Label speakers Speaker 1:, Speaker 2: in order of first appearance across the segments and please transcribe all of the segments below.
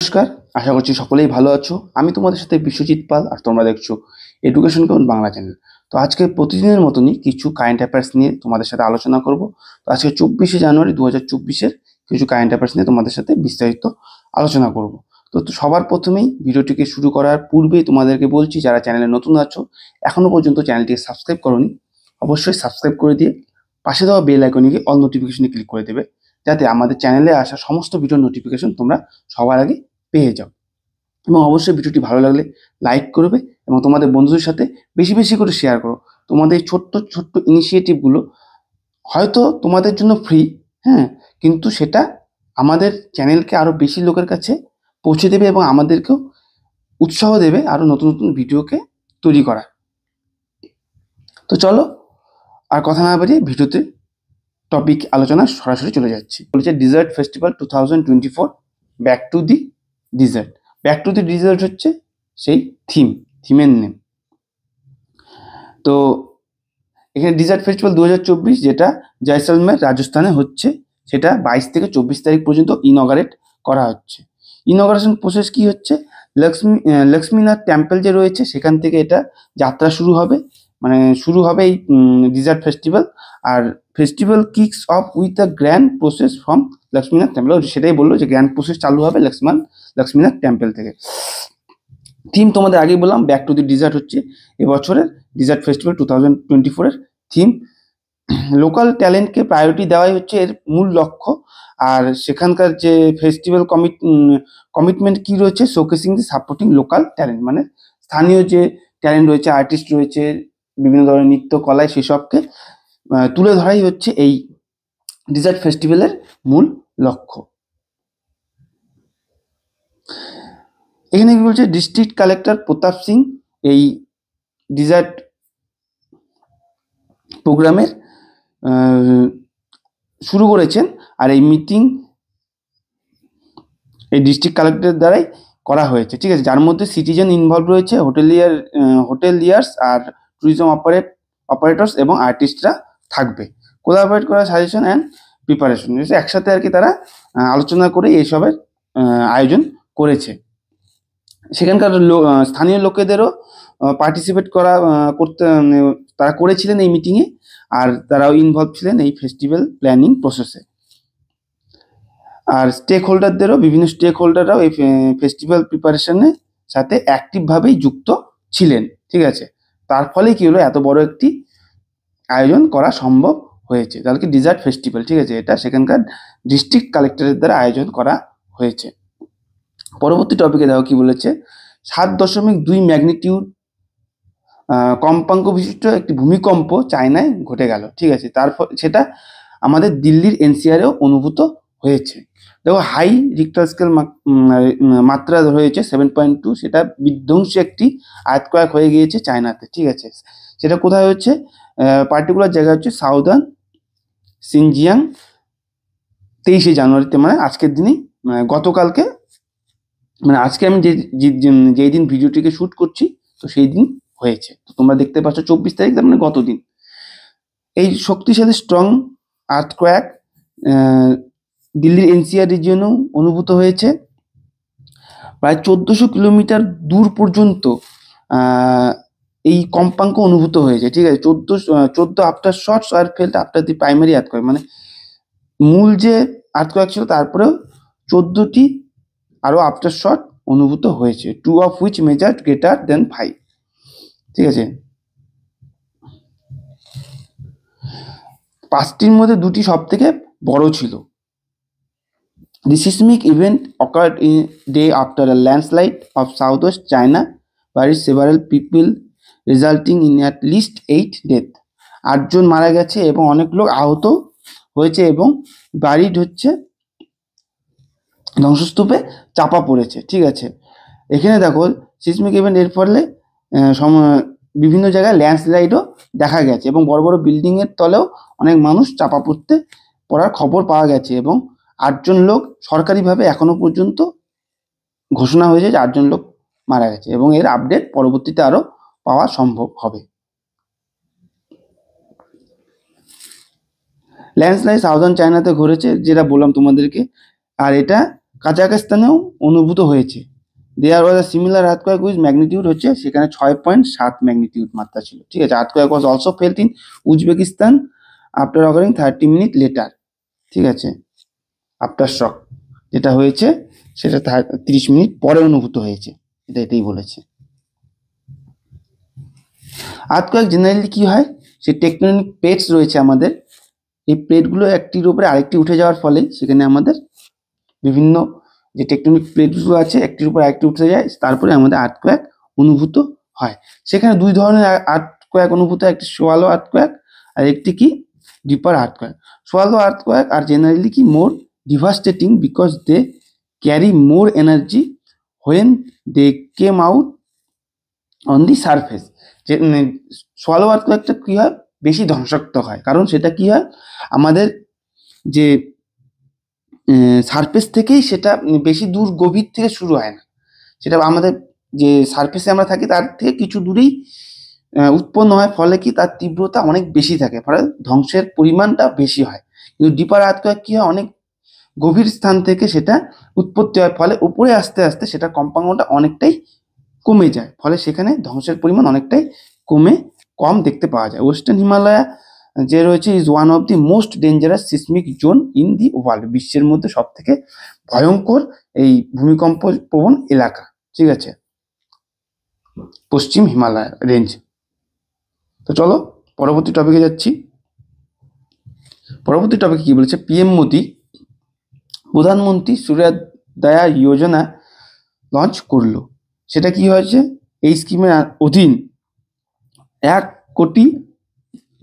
Speaker 1: নমস্কার, আশা করছি সকলেই ভালো আছো। আমি তোমাদের সাথে বিশ্বজিৎ পাল, আর তোমরা দেখছো এডুকেশন কেমন বাংলা চ্যানেল। তো আজকে প্রতিদিনের মতনই কিছু কারেন্ট অ্যাফেয়ার্স নিয়ে তোমাদের সাথে আলোচনা করব। তো আজকে 24শে জানুয়ারি 2024-এর কিছু কারেন্ট অ্যাফেয়ার্স নিয়ে তোমাদের সাথে বিস্তারিত আলোচনা করব। তো সবার প্রথমেই ভিডিওটিকে শুরু করার পূর্বেই তোমাদেরকে বলছি, যারা চ্যানেলে নতুন আছো, এখনো পর্যন্ত চ্যানেলটিকে সাবস্ক্রাইব করোনি, অবশ্যই সাবস্ক্রাইব করে দিয়ে পাশে দেওয়া বেল আইকনে গিয়ে অল নোটিফিকেশনে ক্লিক করে দেবে, যাতে আমাদের চ্যানেলে আসা সমস্ত ভিডিওর নোটিফিকেশন তোমরা সবার আগে পেয়ে যাও। এবং অবশ্যই ভিডিওটি ভালো লাগলে লাইক করবে এবং তোমাদের বন্ধুদের সাথে বেশি বেশি করে শেয়ার করো। তোমাদের এই ছোট্ট ছোট্ট ইনিশিয়েটিভগুলো হয়তো তোমাদের জন্য ফ্রি, হ্যাঁ, কিন্তু সেটা আমাদের চ্যানেলকে আরও বেশি লোকের কাছে পৌঁছে দেবে এবং আমাদেরকেও উৎসাহ দেবে আরও নতুন নতুন ভিডিওকে তৈরি করা। তো চলো আর কথা না বাড়িয়ে ভিডিওতে টপিক আলোচনা সরাসরি চলে যাচ্ছি। বলেছে desert festival 2024 back to the desert. Back to the desert হচ্ছে সেই থিমের নেম। তো এখানে ডিজার্ট ফেস্টিভ্যাল 2024 যেটা জয়সলমের রাজস্থানে হচ্ছে, সেটা 22 থেকে 24 তারিখ পর্যন্ত ইনঅগারেট করা হচ্ছে। ইনঅগারেশন প্রসেস কি হচ্ছে, লক্ষ্মীনাথ টেম্পল যে রয়েছে সেখান থেকে এটা যাত্রা শুরু হবে, মানে শুরু হবে এই ডিজার্ট ফেস্টিভ্যাল। আর festival kicks off with a grand process from Laxminath temple. সেটাই বললো যে গ্র্যান্ড প্রসেস চালু হবে লক্ষ্মীনাথ টেম্পল থেকে। থিম তোমাদের আগেই বললাম, ব্যাক টু দি ডিজার্ট হচ্ছে এবছরের ডিজার্ট ফেস্টিভ্যাল 2024-এর থিম। লোকাল ট্যালেন্টকে প্রায়োরিটি দেওয়াই হচ্ছে এর মূল লক্ষ্য। আর সেখানকার যে ফেস্টিভ্যাল কমিটমেন্ট কি রয়েছে, শোকেসিং দি সাপোর্টিং লোকাল ট্যালেন্ট, মানে স্থানীয় যে ট্যালেন্ট রয়েছে, আর্টিস্ট রয়েছে, বিভিন্ন ধরনের নৃত্য কলায়, সেসবকে তুলে ধরাই হচ্ছে এই ডিজার্ট ফেস্টিভ্যালের মূল লক্ষ্য। এখানে কি বলছে, ডিস্ট্রিক্ট কালেক্টর প্রতাপ সিং এই ডিজার্ট প্রোগ্রামের শুরু করেছেন। আর এই মিটিং এই ডিস্ট্রিক্ট কালেক্টরের দ্বারাই করা হয়েছে, ঠিক আছে, যার মধ্যে সিটিজেন ইনভলভ রয়েছে, হোটেলিয়ার্স আর ট্যুরিজম অপারেটরস এবং আর্টিস্টরা থাকবে। কোলাবরেট করা সাজেশন অ্যান্ড প্রিপারেশন, একসাথে আর কি তারা আলোচনা করে এইসবের আয়োজন করেছে। সেখানকার স্থানীয় লোকেদেরও পার্টিসিপেট করতে তারা করেছিলেন এই মিটিংয়ে, আর তারাও ইনভলভ ছিলেন এই ফেস্টিভ্যাল প্ল্যানিং প্রসেসে। আর বিভিন্ন স্টেক হোল্ডাররাও এই ফেস্টিভ্যাল প্রিপারেশনের সাথে অ্যাক্টিভভাবেই যুক্ত ছিলেন, ঠিক আছে। তার ফলে কি হলো, এত বড় একটি আয়োজন করা সম্ভব হয়েছে। তাহলে কি ডিজার্ট ফেস্টিভ্যাল, ঠিক আছে, এটা সেখানকার ডিস্ট্রিক্ট কালেক্টরের দ্বারা আয়োজন করা হয়েছে। পরবর্তী টপিকে দেখো কি বলেছে, 7.2 ম্যাগনিটিউড কম্পাঙ্ক বিশিষ্ট একটি ভূমিকম্প চায়নায় ঘটে গেল, ঠিক আছে। তারপর সেটা আমাদের দিল্লির এনসিআরেও অনুভূত হয়েছে। দেখো হাই রিক্টার স্কেল মাত্রা হয়েছে 7.2, সেটা বিধ্বংসী একটি আর্থকোয়েক হয়ে গিয়েছে চায়নাতে, ঠিক আছে। সেটা কোথায় হচ্ছে, পার্টিকুলার জায়গা হচ্ছে সাউদার্ন সিনজিয়াং। 23শে জানুয়ারিতে, মানে আজকের দিনই, গতকালকে, মানে আজকে আমি যেই দিন ভিডিওটিকে শ্যুট করছি, তো সেই দিন হয়েছে। তো তোমরা দেখতে পাচ্ছ 24 তারিখ, মানে গত দিন। এই শক্তিশালী স্ট্রং আর্থকোয়েক দিল্লির এনসিআর রিজিয়নেও অনুভূত হয়েছে। প্রায় 1400 কিলোমিটার দূর পর্যন্ত এই কম্পাঙ্ক অনুভূত হয়েছে, ঠিক আছে। 14 aftershocks are felt after the primary earthquake, মানে মূল যে আর্থকোয়েক ছিল তারপরেও 14টি আরও আফটার শট অনুভূত হয়েছে, 2 of which measured greater than 5, ঠিক আছে। 5টির মধ্যে 2টি সব থেকে বড় ছিল। The seismic event occurred in day after a landslide of southwest China, where several people, resulting in at least 8 deaths. 8জন মারা গেছে এবং অনেক লোক আহত হয়েছে এবং বাড়িড হচ্ছে ধ্বংসস্তূপে চাপা পড়েছে, ঠিক আছে। এখানে দেখো সিসমিক ইভেন্ট এর ফলে বিভিন্ন জায়গায় ল্যান্ডস্লাইডও দেখা গেছে এবং বড় বড় বিল্ডিংয়ের তলেও অনেক মানুষ চাপা পড়ার খবর পাওয়া গেছে এবং 8জন লোক সরকারিভাবে এখনো পর্যন্ত ঘোষণা হয়েছে যে 8জন লোক মারা গেছে এবং এর আপডেট পরবর্তীতে আরও পাওয়া সম্ভব হবে। ল্যান্ডস্লাইড সাউদার্ন চায়নাতে ঘটেছে, যেটা বললাম তোমাদেরকে, আর এটা কাজাখস্তানেও অনুভূত হয়েছে। There was a similar earthquake with magnitude হচ্ছে সেখানে 6.7 ম্যাগনিটিউড মাত্রা ছিল, ঠিক আছে। Earthquake was also felt in Uzbekistan after occurring 30 minute later, ঠিক আছে। আফটার শক যেটা হয়েছে সেটা 30 মিনিট পরে অনুভূত হয়েছে, এটাই বলেছে। আর্থকোয়েক জেনারেলি কি হয়, সে টেকটনিক প্লেটস রয়েছে আমাদের, এই প্লেটগুলো একটির উপরে আরেকটি উঠে যাওয়ার ফলে সেখানে আমাদের বিভিন্ন যে টেকটনিক প্লেটগুলো আছে একটির উপর আরেকটি উঠে যায়, তারপরে আমাদের আর্থকোয়েক অনুভূত হয়। সেখানে দুই ধরনের আর্থকোয়েক অনুভূত হয়, একটি সোয়ালো আর্থকোয়েক আর একটি কি deeper earthquake. Shallow earthquake are generally কি more devastating because they carry more energy when they came out on the surface. যে সোয়ালো আর্থকোয়েকটা কি হয়, বেশি ধ্বংসাত্মক হয়, কারণ সেটা কি হয় আমাদের যে সারফেস থেকেই সেটা বেশি দূর গভীর থেকে শুরু হয় না, সেটা আমাদের যে সারফেসে আমরা থাকি তার থেকে কিছু দূরেই উৎপন্ন হয়, ফলে কি তার তীব্রতা অনেক বেশি থাকে, ফলে ধ্বংসের পরিমাণটা বেশি হয়। কিন্তু ডিপার আর্থকোয়েক কি হয়, অনেক গভীর স্থান থেকে সেটা উৎপত্তি হয়, ফলে উপরে আস্তে আস্তে সেটা কম্পাঙ্কটা অনেকটাই কমে যায়, ফলে সেখানে ধ্বংসের পরিমাণ অনেকটাই কম দেখতে পাওয়া যায়। ওয়েস্টার্ন হিমালয়া যে রয়েছে is one of the most dangerous seismic zone in the world, বিশ্বের মধ্যে সব থেকে ভয়ঙ্কর এই ভূমিকম্প প্রবণ এলাকা, ঠিক আছে, পশ্চিম হিমালয় রেঞ্জ। তো চলো পরবর্তী টপিকে যাচ্ছি। পরবর্তী টপিকে কি বলেছে, পিএম মোদি প্রধানমন্ত্রী সূর্যোদয়া যোজনা লঞ্চ করলো। সেটা কি হয়েছে, এই স্কিমের অধীন 1 কোটি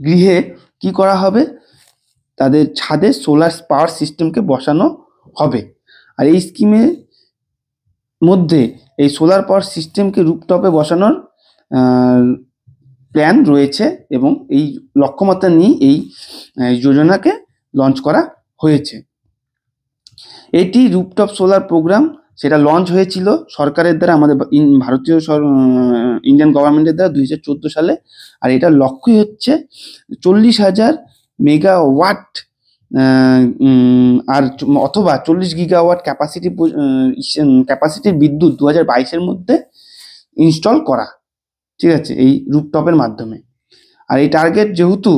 Speaker 1: গৃহে কি করা হবে, তাদের ছাদে সোলার পাওয়ার সিস্টেমকে বসানো হবে। আর এই স্কিমের মধ্যে এই সোলার পাওয়ার সিস্টেমকে রুফটপে বসানোর প্ল্যান রয়েছে এবং এই লক্ষ্যমাত্রা নিয়ে এই যোজনাকে লঞ্চ করা হয়েছে। এটি রুফটপ সোলার প্রোগ্রাম, সেটা লঞ্চ হয়েছিল সরকারের দ্বারা, আমাদের ভারতীয় ইন্ডিয়ান গভর্নমেন্টের দ্বারা 2014 সালে। আর এটার লক্ষ্যই হচ্ছে 40,000 মেগাওয়াট আর অথবা 40 গিগাওয়াট ক্যাপাসিটির বিদ্যুৎ 2022-এর মধ্যে ইনস্টল করা, ঠিক আছে, এই রুফটপের মাধ্যমে। আর এই টার্গেট যেহেতু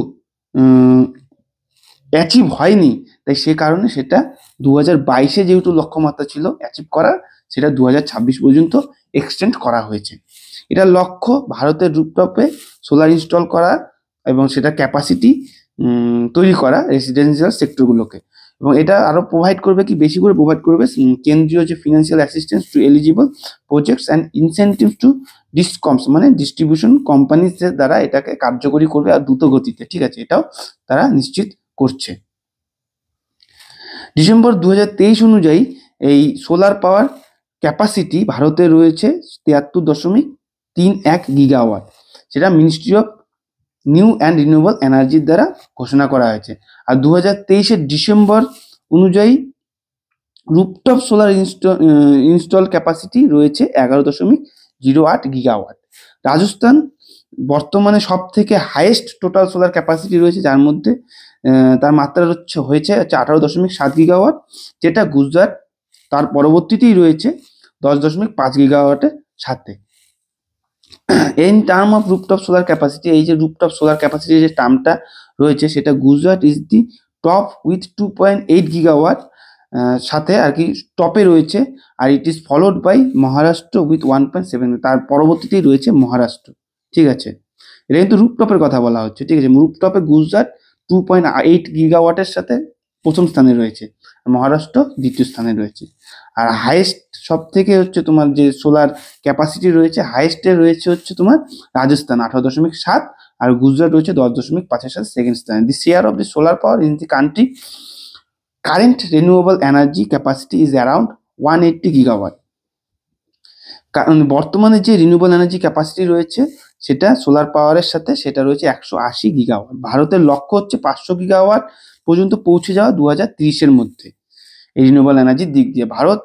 Speaker 1: অ্যাচিভ হয়নি, তাই সে কারণে সেটা 2022-এ যেহেতু লক্ষ্যমাত্রা ছিল অ্যাচিভ করার, সেটা 2026 পর্যন্ত এক্সটেন্ড করা হয়েছে। এটার লক্ষ্য ভারতের রুফটপে সোলার ইনস্টল করা এবং সেটা ক্যাপাসিটি তৈরি করা রেসিডেন্সিয়াল সেক্টরগুলোকে। এবং এটা আরও প্রোভাইড করবে কি, বেশি করে প্রোভাইড করবে কেন্দ্রীয় যে financial assistance to eligible projects and incentives to discoms, মানে ডিস্ট্রিবিউশন কোম্পানিজের দ্বারা এটাকে কার্যকরী করবে আর দ্রুত গতিতে, ঠিক আছে, এটাও তারা নিশ্চিত করছে। ডিসেম্বর 2023 অনুযায়ী এই সোলার পাওয়ার ক্যাপাসিটি ভারতে রয়েছে 73.31 গিগাওয়াট, সেটা ministry of new and renewable এনার্জির দ্বারা ঘোষণা করা হয়েছে। আর 2023-এর ডিসেম্বর অনুযায়ী রুফটপ সোলার ইনস্টল ক্যাপাসিটি রয়েছে 11.08 গিগাওয়াট। রাজস্থান বর্তমানে সব থেকে হাইয়েস্ট টোটাল সোলার ক্যাপাসিটি রয়েছে, যার মধ্যে তার মাত্রা হয়েছে 18.7 গিগাওয়াট, যেটা গুজরাট তার পরবর্তীতেই রয়েছে 10.5 গিগাওয়াটের সাথে। In term of rooftop solar capacity, এই যে রুফটপ সোলার ক্যাপাসিটি যে টার্মটা রয়েছে, সেটা Gujarat is the top with 2.8 gigawatt সাথে আর কি টপে রয়েছে। আর it is followed by Maharashtra with 1.7, তার পরবর্তীতেই রয়েছে মহারাষ্ট্র, ঠিক আছে। এটা কিন্তু রুফটপের কথা বলা হচ্ছে, ঠিক আছে। রুফটপে গুজরাট 2.8 গিগাওয়াটের সাথে প্রথম স্থানে রয়েছে, মহারাষ্ট্র দ্বিতীয় স্থানে রয়েছে। আর হাইয়েস্ট সব থেকে হচ্ছে তোমার যে সোলার ক্যাপাসিটি রয়েছে, হাইয়েস্টে রয়েছে হচ্ছে তোমার রাজস্থান 18.7, আর গুজরাট রয়েছে 10.5-এর সাথে সেকেন্ড স্থানে। The share of the solar power in the country current renewable energy capacity is around 180 gigawatt. কারণ বর্তমানে যে রিনিউয়েবল এনার্জি ক্যাপাসিটি রয়েছে সেটা সোলার পাওয়ারের সাথে সেটা রয়েছে 180 গিগাওয়াট। ভারতের লক্ষ্য হচ্ছে 500 গিগাওয়াট পর্যন্ত পৌঁছে যাওয়া 2030-এর মধ্যে এই রিনিউয়েবল এনার্জির দিক দিয়ে। Bharat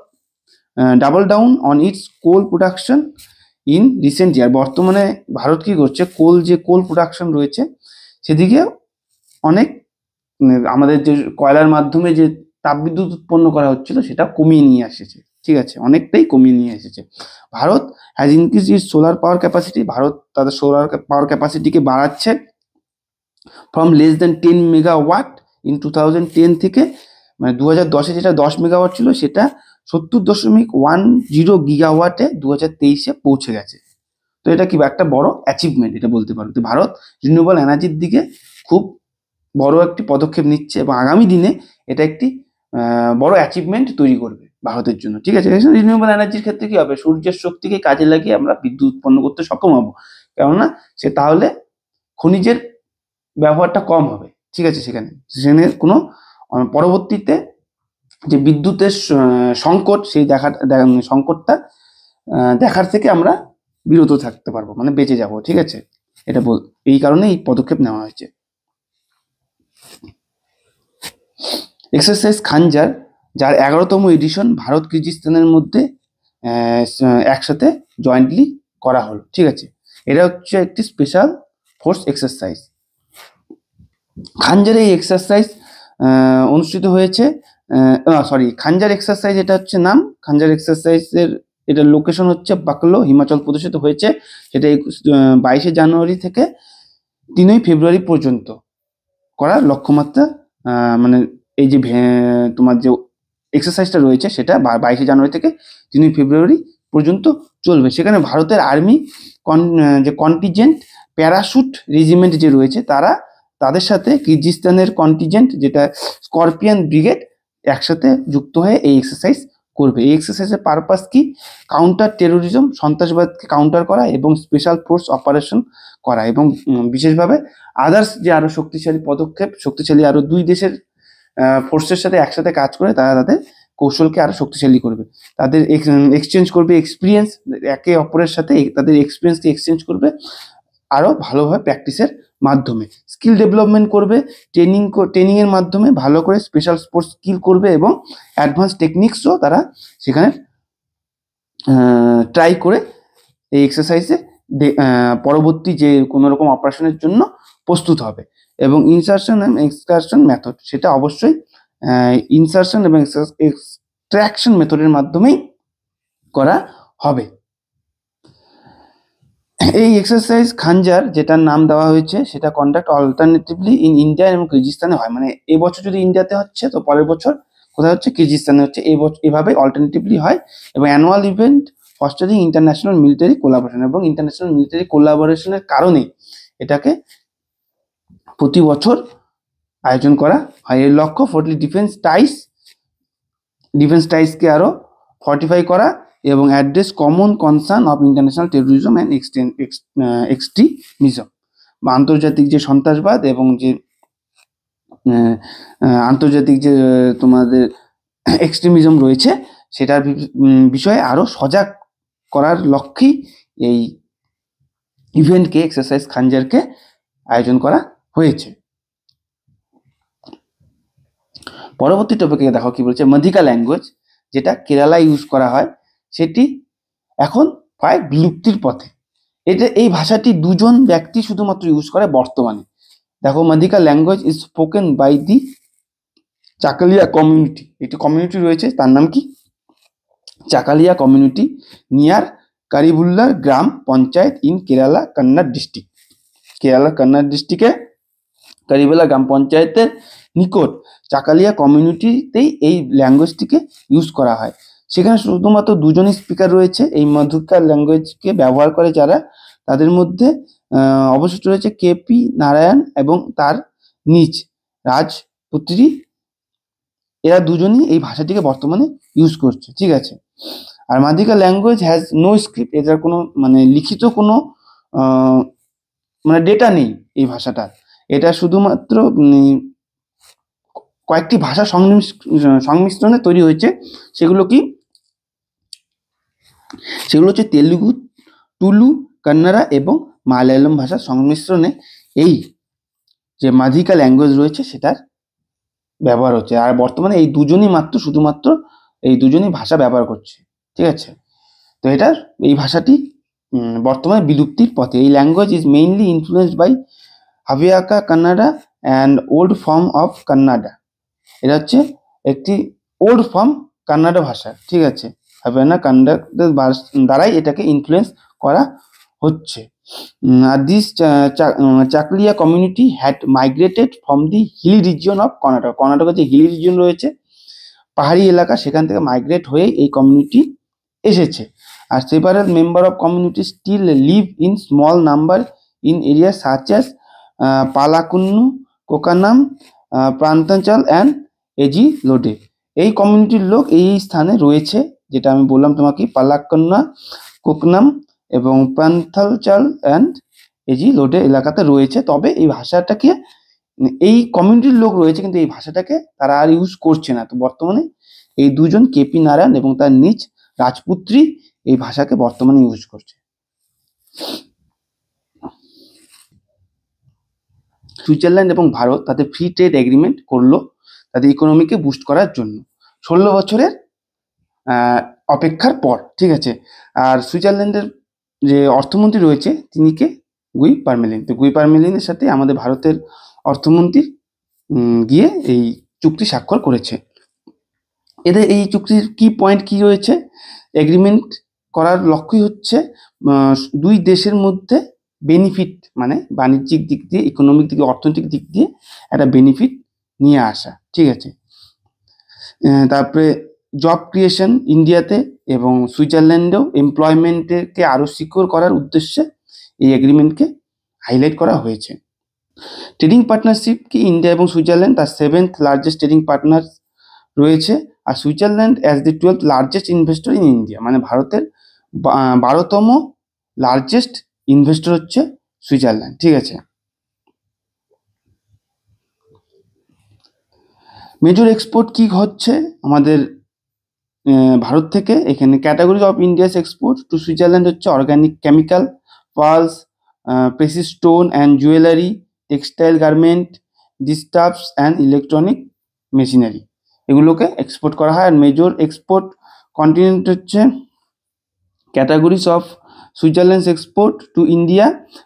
Speaker 1: double down on its coal production in recent year. বর্তমানে ভারত কি করছে, কোল প্রোডাকশন রয়েছে সেদিকে অনেক, আমাদের যে কয়লার মাধ্যমে যে তাপবিদ্যুৎ উৎপন্ন করা হচ্ছিল সেটা কমিয়ে নিয়ে এসেছে, ঠিক আছে, অনেকটাই কমিয়ে নিয়ে এসেছে। Bharat has increase it's solar power capacity, Bharat তাদের সোলার পাওয়ার ক্যাপাসিটিকে বাড়াচ্ছে from less than 10 megawatt in 2010 থেকে, মানে 2010-এ যেটা 10 মেগাওয়াট ছিল সেটা 70.10 গিগাওয়াটে 2023-এ পৌঁছে গেছে। তো এটা কি একটা বড় অ্যাচিভমেন্ট, এটা বলতে পারো। তো ভারত রিনিউয়েবল এনার্জির দিকে খুব বড় একটি পদক্ষেপ নিচ্ছে এবং আগামী দিনে এটা একটি বড় অ্যাচিভমেন্ট তৈরি করবে ভারতের জন্য, ঠিক আছে। রিনিউয়েবল এনার্জির ক্ষেত্রে কি হবে, সূর্যের শক্তিকে কাজে লাগিয়ে আমরা বিদ্যুৎ উৎপন্ন করতে সক্ষম হব, কেননা সে তাহলে খনিজের ব্যবহারটা কম হবে, ঠিক আছে। সেখানে কোনো পরবর্তীতে যে বিদ্যুতের সংকট, সেই সংকটটা দেখার থেকে আমরা বিরত থাকতে পারবো, মানে বেঁচে যাব, ঠিক আছে। এটা এই কারণে এই পদক্ষেপ নেওয়া হয়েছে। এক্সারসাইজ খানজার, যার 11তম এডিশন ভারত কিরগিজস্তানের মধ্যে একসাথে জয়েন্টলি করা হলো, ঠিক আছে। এটা হচ্ছে একটি স্পেশাল ফোর্স এক্সারসাইজ। খানজার এই এক্সারসাইজ অনুষ্ঠিত হয়েছে, খানজার এক্সারসাইজ এটা হচ্ছে নাম। খানজার এক্সারসাইজের এটা লোকেশন হচ্ছে বাকলো, হিমাচল প্রদেশে হয়েছে। সেটা 22শে জানুয়ারি থেকে 3ই ফেব্রুয়ারি পর্যন্ত করার লক্ষ্যমাত্রা, মানে এই যে তোমার যে এক্সারসাইজটা রয়েছে সেটা 22শে জানুয়ারি থেকে 3ই ফেব্রুয়ারি পর্যন্ত চলবে। সেখানে ভারতের আর্মি যে কন্টিজেন্ট প্যারাশুট রেজিমেন্ট যে রয়েছে তাদের সাথে কিরগিজস্তানের কন্টিজেন্ট যেটা স্করপিয়ন ব্রিগেড একসাথে যুক্ত হয়ে এই এক্সারসাইজ করবে। এই এক্সারসাইজের পারপাস কি, কাউন্টার টেরোরিজম, সন্ত্রাসবাদকে কাউন্টার করা এবং স্পেশাল ফোর্স অপারেশন করা, এবং বিশেষভাবে আদার্স যে আরো শক্তিশালী পদক্ষেপ, শক্তিশালী আরো দুই দেশের ফোর্সের সাথে একসাথে কাজ করে তারা তাদের কৌশলকে আরো শক্তিশালী করবে, তাদের এক্সচেঞ্জ করবে এক্সপিরিয়েন্স, একে অপরের সাথে তাদের এক্সপিরিয়েন্সকে এক্সচেঞ্জ করবে আরো ভালোভাবে প্র্যাকটিসের মাধ্যমে, স্কিল ডেভেলপমেন্ট করবে, ট্রেনিং এর মাধ্যমে ভালো করে স্পেশাল স্পোর্টস স্কিল করবে এবং অ্যাডভান্স টেকনিক্সও তারা সেখানে ট্রাই করে এই এক্সারসাইজে পরবর্তী যে কোনো রকম অপারেশনের জন্য প্রস্তুত হবে। এবং ইনসারশন এবং এক্সট্রাকশন মেথড, সেটা অবশ্যই ইনসারশন এবং এক্সট্রাকশন মেথডের মাধ্যমেই করা হবে। এই এক্সারসাইজ খানজার যেটার নাম দেওয়া হয়েছে সেটা কন্ডাক্ট অল্টারনেটিভলি ইন ইন্ডিয়া এবং কিরগিজস্তানে হয়, মানে এবছর যদি ইন্ডিয়াতে হচ্ছে তো পরের বছর কোথায় হচ্ছে, কিরগিজস্তানে হচ্ছে। এভাবে অল্টারনেটিভলি হয় এবং annual event fostering international military collaboration, এবং ইন্টারন্যাশনাল মিলিটারি কোলাবোরেশনের কারণে এটাকে প্রতি বছর আয়োজন করা হয়। এর লক্ষ্য ডিফেন্স টাইসকে আরো ফর্টিফাই করা এবং address common concern of international terrorism and extremism, বা আন্তর্জাতিক যে সন্ত্রাসবাদ এবং যে আন্তর্জাতিক যে তোমাদের এক্সট্রিমিজম রয়েছে সেটার বিষয়ে আরো সজাগ করার লক্ষ্যেই এই ইভেন্টকে, এক্সারসাইজ খানজারকে আয়োজন করা হয়েছে। পরবর্তী টপিকে দেখো কি বলছে, মাধিকা ল্যাঙ্গুয়েজ, যেটা কেরালায় ইউজ করা হয়, সেটি এখন প্রায় বিলুপ্তির পথে। এই ভাষাটি দুজন ব্যক্তি শুধুমাত্র ইউজ করে বর্তমানে। দেখো, Madhika language is spoken by the Chakaliya community, একটি কমিউনিটি রয়েছে, তার নাম কি, চাকালিয়া কমিউনিটি, নিয়ার কারিবুল্লার গ্রাম পঞ্চায়েত ইন কেরালা কন্নড় ডিস্ট্রিক্ট। কেরালা কন্নড় ডিস্ট্রিক্টে কারিবুল্লা গ্রাম পঞ্চায়েতের নিকট চাকালিয়া কমিউনিটিতেই এই ল্যাঙ্গুয়েজটিকে ইউজ করা হয়। সেখানে শুধুমাত্র দুজনই স্পিকার রয়েছে এই মাধিকা ল্যাঙ্গুয়েজকে ব্যবহার করে যারা, তাদের মধ্যে অবশিষ্ট রয়েছে কেপি নারায়ণ এবং তার নিজ রাজপুত্রী। এরা দুজনই এই ভাষাটিকে বর্তমানে ইউজ করছে, ঠিক আছে। আর মাধিকা ল্যাঙ্গুয়েজ হ্যাজ নো স্ক্রিপ্ট, এটার কোনো মানে লিখিত কোনো মানে ডেটা নেই এই ভাষাটার। এটা শুধুমাত্র কয়েকটি ভাষা সংমিশ্রণে তৈরি হয়েছে। সেগুলো হচ্ছে তেলুগু, টুলু, কন্নড়া এবং মালায়ালাম ভাষার সংমিশ্রণে এই যে মাধিকা ল্যাঙ্গুয়েজ রয়েছে সেটার ব্যবহার হচ্ছে। আর বর্তমানে শুধুমাত্র এই দুজনই ভাষা ব্যবহার করছে, ঠিক আছে। তো এই ভাষাটি বর্তমানে বিলুপ্তির পথে। এই language is mainly influenced by Havyaka Kannada and old form of Kannada. এটা হচ্ছে একটি ওল্ড ফর্ম কান্নাডা ভাষা, ঠিক আছে, হাভানা কান্নাডার দ্বারাই এটাকে ইনফ্লুয়েন্স করা হচ্ছে। আর this Chakaliya community had migrated from the hilly region of Karnataka. কর্ণাটকের যে হিলি রিজিয়ন রয়েছে, পাহাড়ি এলাকা, সেখান থেকে মাইগ্রেট হয়ে এই কমিউনিটি এসেছে। আর several member of community still live in small number in area such as Palakunnu, Kokanam, Pranthanchal and এজি লোডে। এই কমিউনিটির লোক এই স্থানে রয়েছে, যেটা আমি বললাম তোমাকে, পালাকুন্না, কোকনাম এবং প্রান্তাঞ্চল অ্যান্ড এজি লোডে এলাকাতে রয়েছে। তবে এই ভাষাটাকে, এই কমিউনিটির লোক রয়েছে কিন্তু এই ভাষাটাকে তারা আর ইউজ করছে না। তো বর্তমানে এই দুজন, কেপি নারায়ণ এবং তার নিজ রাজপুত্রী, এই ভাষাকে বর্তমানে ইউজ করছে। সুইজারল্যান্ড এবং ভারত তাদের ফ্রি ট্রেড এগ্রিমেন্ট করলো তাদের ইকোনমিকে বুস্ট করার জন্য 16 বছরের অপেক্ষার পর, ঠিক আছে। আর সুইজারল্যান্ডের যে অর্থমন্ত্রী রয়েছে তিনি কে, গুই পারমেলিন। তো গুই পারমেলিনের সাথে আমাদের ভারতের অর্থমন্ত্রী গিয়ে এই চুক্তি স্বাক্ষর করেছে। এদের এই চুক্তির কি পয়েন্ট কি রয়েছে? এগ্রিমেন্ট করার লক্ষ্যই হচ্ছে দুই দেশের মধ্যে বেনিফিট, মানে বাণিজ্যিক দিক দিয়ে, ইকোনমিক দিক দিয়ে, অর্থনৈতিক দিক দিয়ে একটা বেনিফিট নিয়ে আসা, ঠিক আছে। তারপরে জব ক্রিয়েশন ইন্ডিয়াতে এবং সুইজারল্যান্ডেও এমপ্লয়মেন্টকে আরও সিকিউর করার উদ্দেশ্যে এই এগ্রিমেন্টকে হাইলাইট করা হয়েছে। ট্রেডিং পার্টনারশিপ কি, ইন্ডিয়া এবং সুইজারল্যান্ড তার 7th লার্জেস্ট ট্রেডিং পার্টনার রয়েছে। আর Switzerland as the 12th largest investor in India, মানে ভারতের 12তম লার্জেস্ট ইনভেস্টর হচ্ছে সুইজারল্যান্ড, ঠিক আছে। মেজর এক্সপোর্ট কি হচ্ছে আমাদের ভারত থেকে? এখানে category of India's export to Switzerland হচ্ছে organic chemical, pearls, precious stone and jewellery, textile garment, disturbs and electronic machinery, এগুলোকে এক্সপোর্ট করা হয়। আর মেজর এক্সপোর্ট কন্টিনেন্ট হচ্ছে categories of Switzerland's export to India,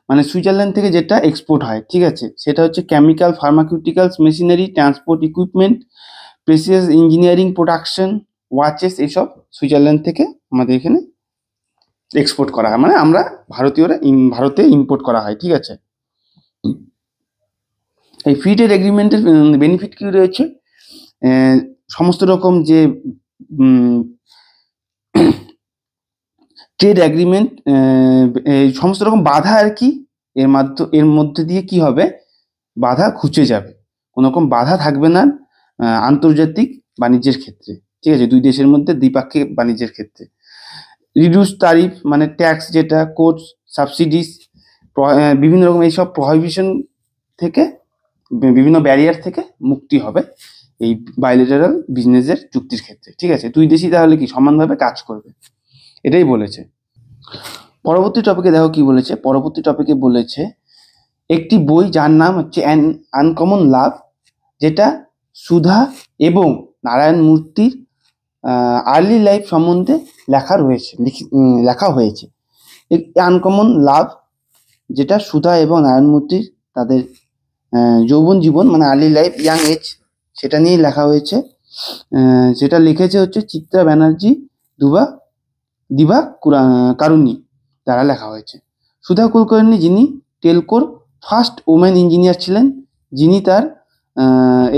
Speaker 1: মানে সুইজারল্যান্ড থেকে যেটা এক্সপোর্ট হয়, ঠিক আছে, সেটা হচ্ছে chemical, pharmaceuticals, machinery, transport equipment, precious engineering production, watches, এইসব সুইজারল্যান্ড থেকে আমাদের এখানে এক্সপোর্ট করা হয়, মানে আমরা ভারতীয়রা ভারতে ইম্পোর্ট করা হয়, ঠিক আছে। এই ফ্রি ট্রেড এগ্রিমেন্টের বেনিফিট কি রয়েছে? সমস্ত রকম যে ট্রেড এগ্রিমেন্ট, সমস্ত রকম বাধা আর কি, এর মধ্যে দিয়ে কি হবে, বাধা ঘুচে যাবে, কোনো রকম বাধা থাকবে না আন্তর্জাতিক বাণিজ্যের ক্ষেত্রে, ঠিক আছে, দুই দেশের মধ্যে দ্বিপাক্ষিক বাণিজ্যের ক্ষেত্রে। রিডিউস ট্যারিফ, মানে ট্যাক্স, যেটা কোর্স সাবসিডিস, বিভিন্ন রকম এইসব প্রহিবিশন থেকে, বিভিন্ন ব্যারিয়ার থেকে মুক্তি হবে এই বাইলেটারাল বিজনেসের চুক্তির ক্ষেত্রে, ঠিক আছে। দুই দেশই তাহলে কি সমানভাবে কাজ করবে, এটাই বলেছে। পরবর্তী টপিকে দেখো কি বলেছে। পরবর্তী টপিকে বলেছে একটি বই যার নাম হচ্ছে অ্যান আনকমন লাভ, যেটা সুধা এবং নারায়ণ মূর্তির আর্লি লাইফ সম্বন্ধে লেখা হয়েছে। আনকমন লাভ, যেটা সুধা এবং নারায়ণ মূর্তির তাদের যৌবন জীবন, মানে আর্লি লাইফ, ইয়াং এজ, সেটা নিয়ে লেখা হয়েছে। সেটা লিখেছে হচ্ছে চিত্রা ব্যানার্জি, দিবা কারুনি দ্বারা লেখা হয়েছে। সুধা কুলকার্নি, যিনি টেলকোর ফার্স্ট ওমেন ইঞ্জিনিয়ার ছিলেন, যিনি তার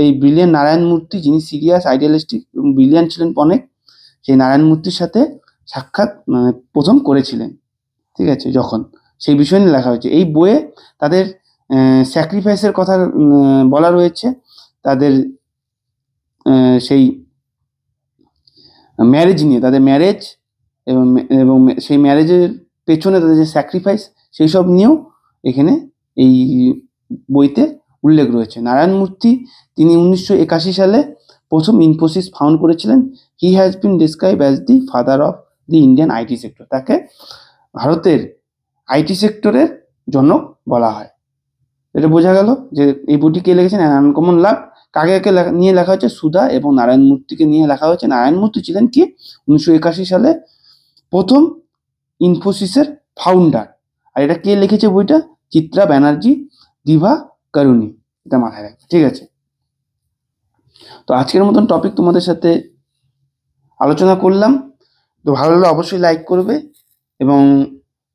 Speaker 1: এই ব্রিলিয়ান্ট নারায়ণ মূর্তি, যিনি সিরিয়াস, আইডিয়ালিস্টিক এবং ব্রিলিয়ান্ট ছিলেন অনেক, সেই নারায়ণ মূর্তির সাথে সাক্ষাৎ প্রথম করেছিলেন, ঠিক আছে, যখন, সেই বিষয় নিয়ে লেখা হয়েছে। এই বইয়ে তাদের স্যাক্রিফাইসের কথা বলা রয়েছে, তাদের সেই ম্যারেজ নিয়ে, তাদের ম্যারেজ এবং সেই ম্যারেজের পেছনে তাদের যে স্যাক্রিফাইস, সেই সব নিয়েও এখানে এই বইতে উল্লেখ রয়েছে। নারায়ণ মূর্তি, তিনি 1981 সালে প্রথম ইনফোসিস ফাউন্ড করেছিলেন। He has been describe as the father of the Indian IT sector. তাকে ভারতের আইটি সেক্টরের জনক বলা হয়। এটা বোঝা গেল যে এই বইটি কে লিখেছেন, আনকমন লাভ। কাকে কাকে নিয়ে লেখা হচ্ছে? সুধা এবং নারায়ণ মূর্তিকে নিয়ে লেখা হয়েছে। নারায়ণ মূর্তি ছিলেন কি 1981 সালে প্রথম ইনফোসিসের ফাউন্ডার। আর এটা কে লিখেছে বইটা? চিত্রা ব্যানার্জি দিভা কারুনি। এটা মাথায় রাখবে, ঠিক আছে। তো আজকের মতন টপিক তোমাদের সাথে আলোচনা করলাম। তো ভালো লাগলে অবশ্যই লাইক করবে এবং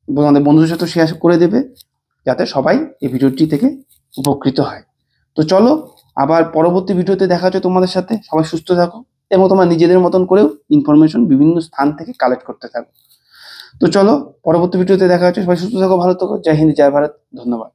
Speaker 1: তোমাদের বন্ধুদের সাথে শেয়ার করে দেবে, যাতে সবাই এই ভিডিওটি থেকে উপকৃত হয়। তো চলো, আবার পরবর্তী ভিডিওতে দেখা হচ্ছে তোমাদের সাথে। সবাই সুস্থ থাকো এবং তোমরা নিজেদের মতন করেও ইনফরমেশন বিভিন্ন স্থান থেকে কালেক্ট করতে থাকো। তো চলো, পরবর্তী ভিডিওতে দেখা হচ্ছে। সবাই সুস্থ থাকো, ভালো থাকো। জয় হিন্দ, জয় ভারত, ধন্যবাদ।